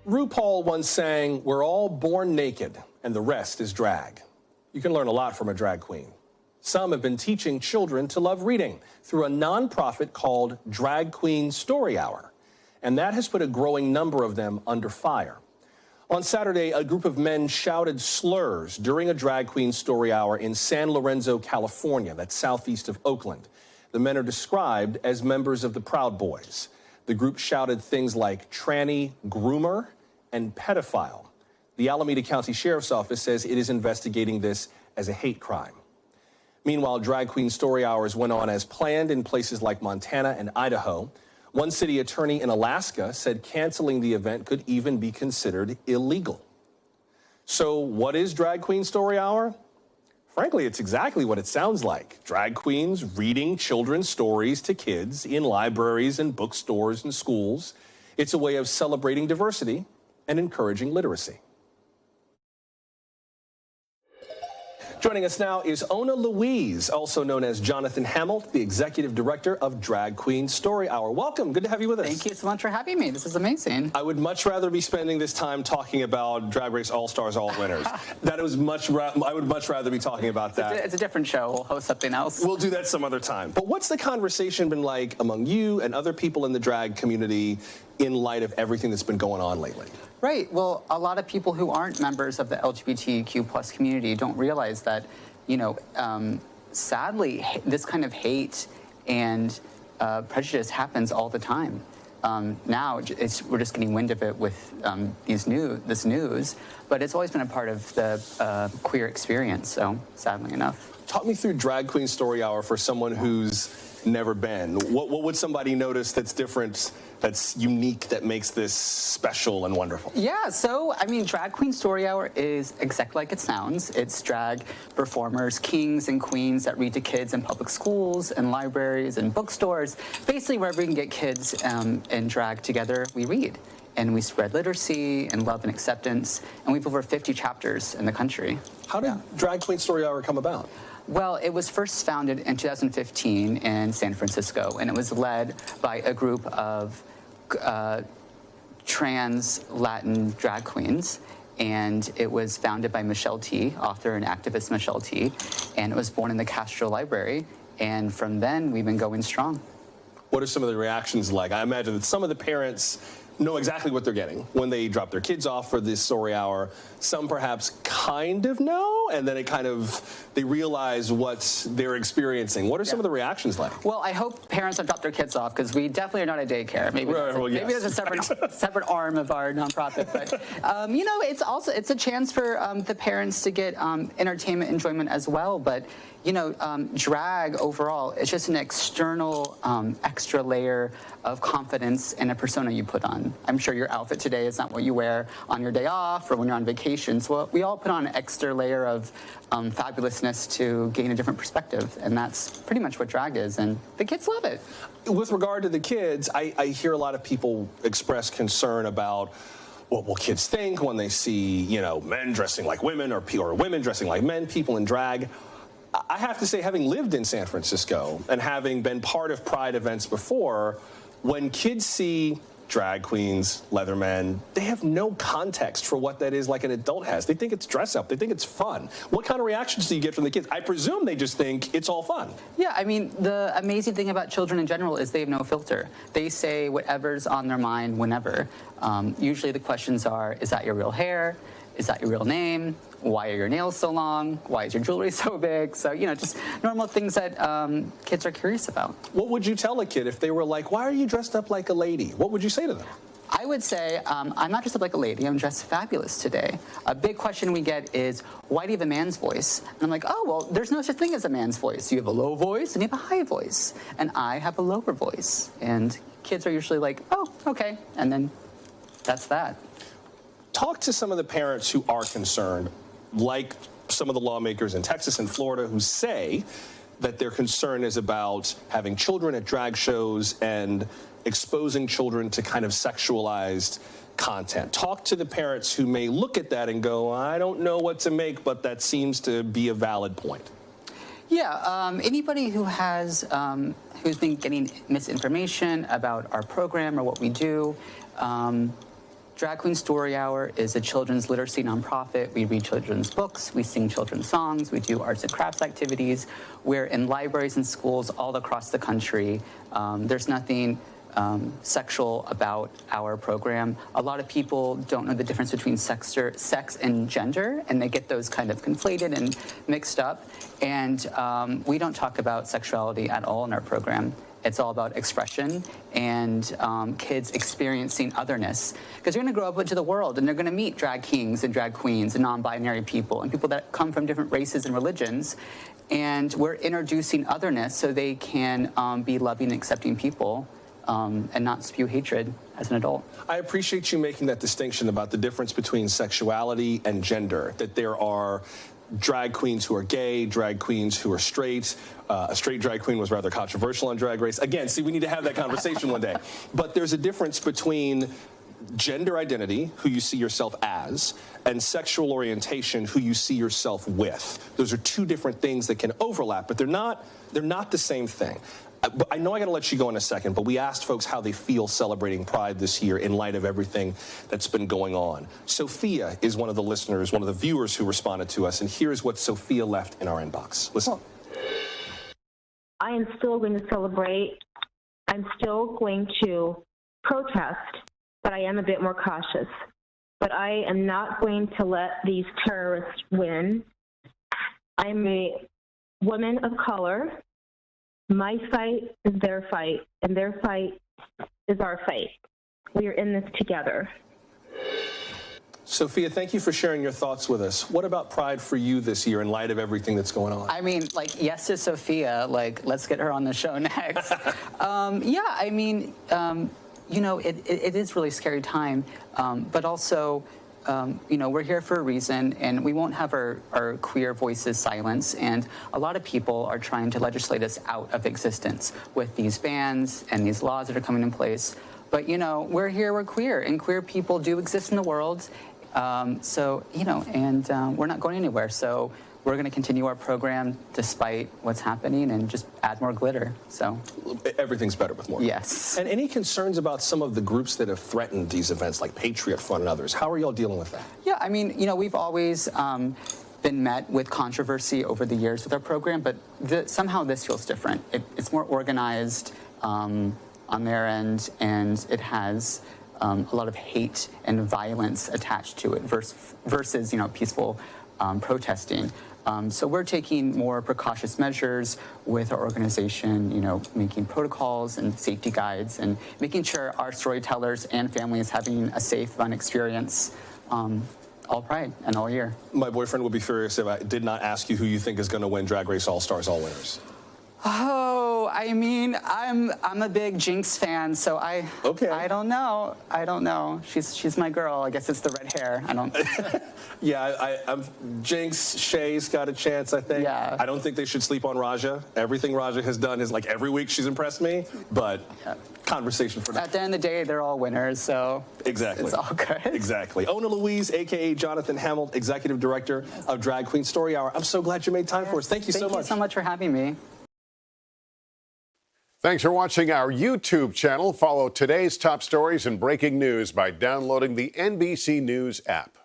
RuPaul once sang, "We're all born naked, and the rest is drag." You can learn a lot from a drag queen. Some have been teaching children to love reading through a nonprofit called Drag Queen Story Hour, and that has put a growing number of them under fire. On Saturday, a group of men shouted slurs during a Drag Queen Story Hour in San Lorenzo, California, that's southeast of Oakland. The men are described as members of the Proud Boys. The group shouted things like tranny, groomer, and pedophile. The Alameda County Sheriff's Office says it is investigating this as a hate crime. Meanwhile, Drag Queen Story Hours went on as planned in places like Montana and Idaho. One city attorney in Alaska said canceling the event could even be considered illegal. So what is Drag Queen Story Hour? Frankly, it's exactly what it sounds like. Drag queens reading children's stories to kids in libraries and bookstores and schools. It's a way of celebrating diversity and encouraging literacy. Joining us now is Ona Louise, also known as Jonathan Hamill, the Executive Director of Drag Queen Story Hour. Welcome. Good to have you with us. Thank you so much for having me. This is amazing. I would much rather be spending this time talking about Drag Race All-Stars, All-Winners. I would much rather be talking about that. It's a different show. We'll host something else. We'll do that some other time. But what's the conversation been like among you and other people in the drag community in light of everything that's been going on lately? Right. Well, a lot of people who aren't members of the LGBTQ plus community don't realize that, sadly, this kind of hate and prejudice happens all the time. Now we're just getting wind of it with this news, but it's always been a part of the queer experience. So, sadly enough. Talk me through Drag Queen Story Hour for someone who's never been. What would somebody notice that's different, that's unique, that makes this special and wonderful? Yeah, so, Drag Queen Story Hour is exactly like it sounds. It's drag performers, kings and queens that read to kids in public schools and libraries and bookstores. Basically, wherever we can get kids and drag together, we read. And we spread literacy and love and acceptance. And we have over 50 chapters in the country. How did Drag Queen Story Hour come about? Well, it was first founded in 2015 in San Francisco, and it was led by a group of trans Latin drag queens. And it was founded by Michelle T., author and activist Michelle T., and it was born in the Castro Library. And from then, we've been going strong. What are some of the reactions like? I imagine that some of the parents know exactly what they're getting when they drop their kids off for this story hour. Some perhaps kind of know, and then they realize what they're experiencing. What are some of the reactions like? Well, I hope parents have dropped their kids off, because we definitely are not a daycare. Maybe there's a separate arm of our nonprofit. But it's a chance for the parents to get entertainment enjoyment as well. But drag overall is just an external extra layer of confidence and a persona you put on. I'm sure your outfit today is not what you wear on your day off or when you're on vacation. So we all put on an extra layer of fabulousness to gain a different perspective, and that's pretty much what drag is, and the kids love it. With regard to the kids, I hear a lot of people express concern about what will kids think when they see, men dressing like women or women dressing like men, people in drag. I have to say, having lived in San Francisco and having been part of Pride events before, when kids see drag queens, leathermen, they have no context for what that is like an adult has. They think it's dress up. They think it's fun. What kind of reactions do you get from the kids? I presume they just think it's all fun. Yeah, the amazing thing about children in general is they have no filter. They say whatever's on their mind whenever. Usually the questions are, is that your real hair? Is that your real name? Why are your nails so long? Why is your jewelry so big? So, just normal things that kids are curious about. What would you tell a kid if they were like, why are you dressed up like a lady? What would you say to them? I would say, I'm not dressed up like a lady, I'm dressed fabulous today. A big question we get is, why do you have a man's voice? And I'm like, oh, well, there's no such thing as a man's voice. You have a low voice and you have a high voice. And I have a lower voice. And kids are usually like, oh, okay. And then that's that. Talk to some of the parents who are concerned, like some of the lawmakers in Texas and Florida, who say that their concern is about having children at drag shows and exposing children to kind of sexualized content. Talk to the parents who may look at that and go, I don't know what to make, but that seems to be a valid point. Yeah, anybody who has, who's been getting misinformation about our program or what we do, Drag Queen Story Hour is a children's literacy nonprofit. We read children's books, we sing children's songs, we do arts and crafts activities. We're in libraries and schools all across the country. There's nothing sexual about our program. A lot of people don't know the difference between sex and gender, and they get those kind of conflated and mixed up. And we don't talk about sexuality at all in our program. It's all about expression and kids experiencing otherness. Because they're going to grow up into the world and they're going to meet drag kings and drag queens and non-binary people and people that come from different races and religions. And we're introducing otherness so they can be loving and accepting people and not spew hatred as an adult. I appreciate you making that distinction about the difference between sexuality and gender, that there are drag queens who are gay, drag queens who are straight. A straight drag queen was rather controversial on Drag Race. Again, see, we need to have that conversation one day. But there's a difference between gender identity, who you see yourself as, and sexual orientation, who you see yourself with. Those are two different things that can overlap, but they're not the same thing. I know I got to let you go in a second, but we asked folks how they feel celebrating Pride this year in light of everything that's been going on. Sophia is one of the listeners, one of the viewers who responded to us, and here's what Sophia left in our inbox. Listen. I am still going to celebrate. I'm still going to protest, but I am a bit more cautious. But I am not going to let these terrorists win. I'm a woman of color. My fight is their fight, and their fight is our fight. We are in this together. Sophia, thank you for sharing your thoughts with us. What about Pride for you this year in light of everything that's going on? I mean, like, yes to Sophia. Like, let's get her on the show next. Yeah, I mean, you know, it is really scary time, but also, you know, we're here for a reason, and we won't have our queer voices silenced. And a lot of people are trying to legislate us out of existence with these bans and these laws that are coming in place. But, you know, we're here, we're queer, and queer people do exist in the world. So, you know, and we're not going anywhere. So we're going to continue our program despite what's happening and just add more glitter. So everything's better with more. Yes. And any concerns about some of the groups that have threatened these events, like Patriot Front and others? How are y'all dealing with that? Yeah, I mean, you know, we've always been met with controvery over the years with our program, but somehow this feels different. It's more organized on their end, and it has a lot of hate and violence attached to it versus, you know, peaceful protesting. So we're taking more precautious measures with our organization, you know, making protocols and safety guides and making sure our storytellers and families having a safe, fun experience all Pride and all year. My boyfriend would be furious if I did not ask you who you think is going to win Drag Race All-Stars All Winners. Oh, I mean, I'm a big Jinx fan, so I don't know. I don't know. She's my girl. I guess it's the red hair. I don't. Yeah, I'm Jinx. Shay's got a chance, I think. Yeah. I don't think they should sleep on Raja. Everything Raja has done is like every week she's impressed me, but conversation for now. At the end of the day, they're all winners, so exactly, it's all good. Exactly. Ona Louise, a.k.a. Jonathan Hamill, Executive Director of Drag Queen Story Hour. I'm so glad you made time for us. Thank you so much. Thank you so much for having me. Thanks for watching our YouTube channel. Follow today's top stories and breaking news by downloading the NBC News app.